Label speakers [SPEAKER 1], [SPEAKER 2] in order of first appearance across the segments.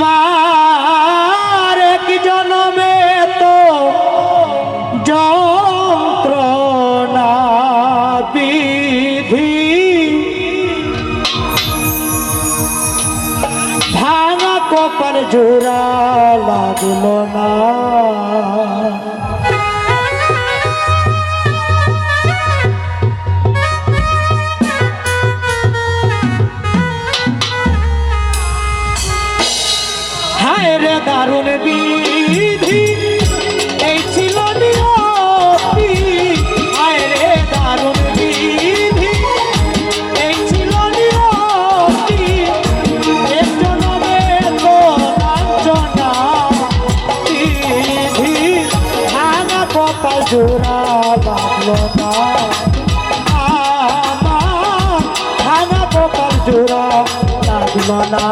[SPEAKER 1] আমার এক জনমে তো যন্ত্রণা বিধি ভাঙা কপাল জোড়া লাগলো না। রে দারুণ বিধি এই ছিল নিয়তি, হায় রে দারুণ বিধি এই ছিল নিয়তি, এর জন্মে তো লাঞ্ছনা বিধি ভাঙা কপাল জোড়া লাগলো না। আমার ভাঙা কপাল জোড়া লাগলো না।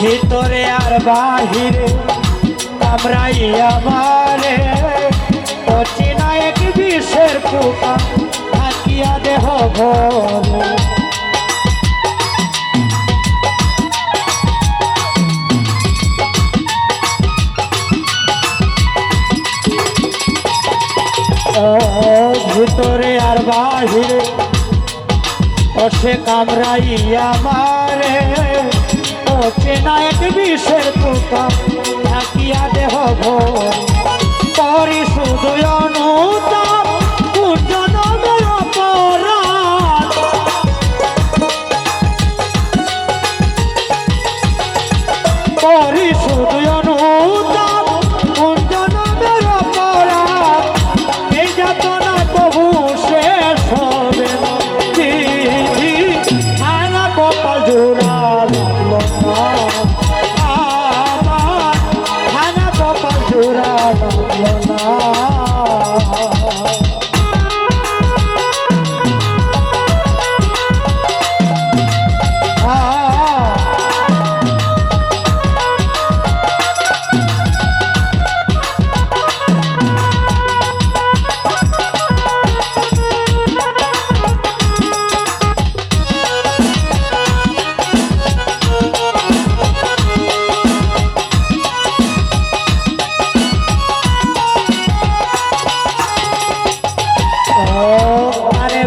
[SPEAKER 1] ভিতরে আর বাহিরে কামড়াই আমারে, অচেনা এক বিষের পোকা থাকিয়া দেহ ভরে। ভিতরে আর বাহিরে অসে কামড়াই আমারে, চেনা এক বিষের পোকা থাকিয়া দেহ ভোর পরি শুধু অনুতাপ জনমের অপরাধ। পরি শুধু অনুতাপ জনমের অপরাধ, এই যাতনা তবু শেষ হবে না। ভাঙা কপাল জোড়া লাগলো না, আমার ভাঙা কপাল জোড়া লাগলো না।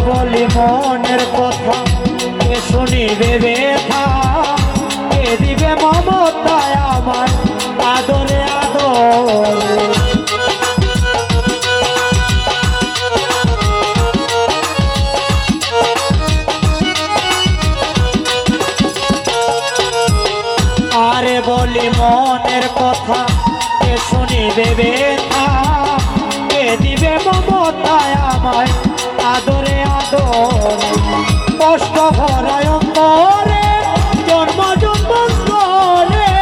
[SPEAKER 1] বলি মনের কথা কে শুনিবে ব্যথা, কে দিবে মমতায় আমার আদরে আদরে। আরে বলি মনের কথা কে শুনিবে ব্যথা, কে দিবে মমতায় আমায় আদরে আদরে। কষ্ট ভরায় অন্তরে জন্ম জন্মান্তরে,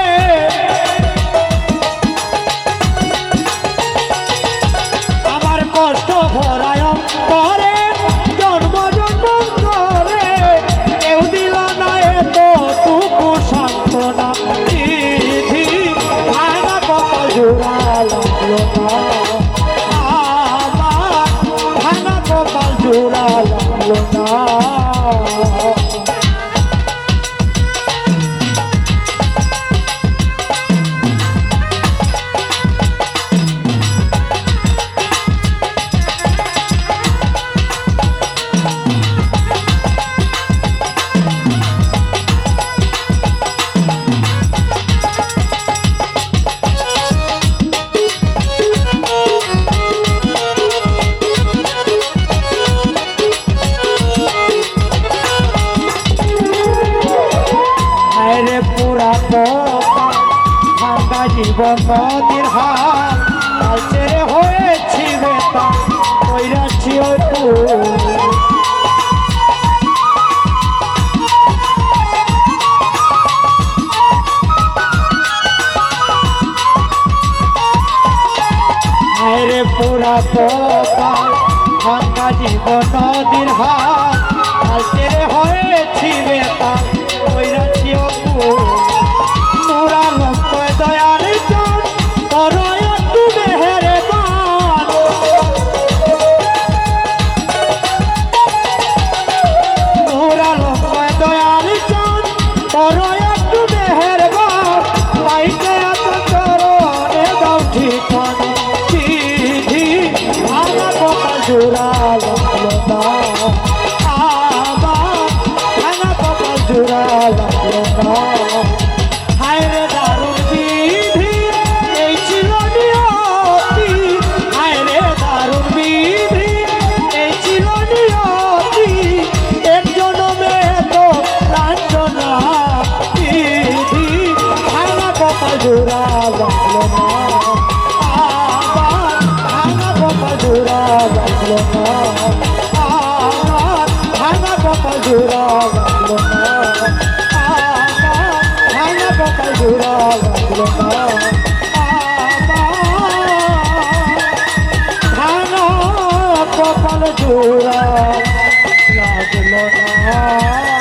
[SPEAKER 1] আমার কষ্ট ভরায় অন্তরে জন্ম জন্মান্তরে। কেউ দিল না এতটুকু সান্ত্বনা, বিধি ভাঙা কপাল জোড়া লাগলো না। আমার ভাঙা কপাল জোড়া লাগলো না। ভাঙা জীবন নদীর হাল, কাল ছেড়ে হয়েছি বেতা কইরাছি ওই এতকাল ভাঙ্গা জীবন নদীর হাত হাল ছেড়ে হয়েছি বেতাল কইরাছি অকুল তোরা লক্ষ্য দয়ার জন তোর একটু মেহেরে বান তোরা লক্ষ্য দয়ার জন তোর একটু মেহেরে বান পাইতে এত চরণে দাও ঠিকানা চিঠি ভাঙা কপাল জোড়া লাগলো না আমার ভাঙা কপাল জোড়া লাগলো না হায় রে দারুণ বিধি এই ছিল নিয়তি হায় রে দারুণ বিধি এই ছিল নিয়তি এক জনমে তো লাঞ্ছনা বিধি ভাঙা কপাল জোড়া লাগলো না আমার ভাঙা কপাল জোড়া লাগলো না আমার ভাঙা কপাল জোড়া লাগলো না ভাঙা কপাল জোড়া লাগলো না ভাঙা কপাল জোড়া লাগলো না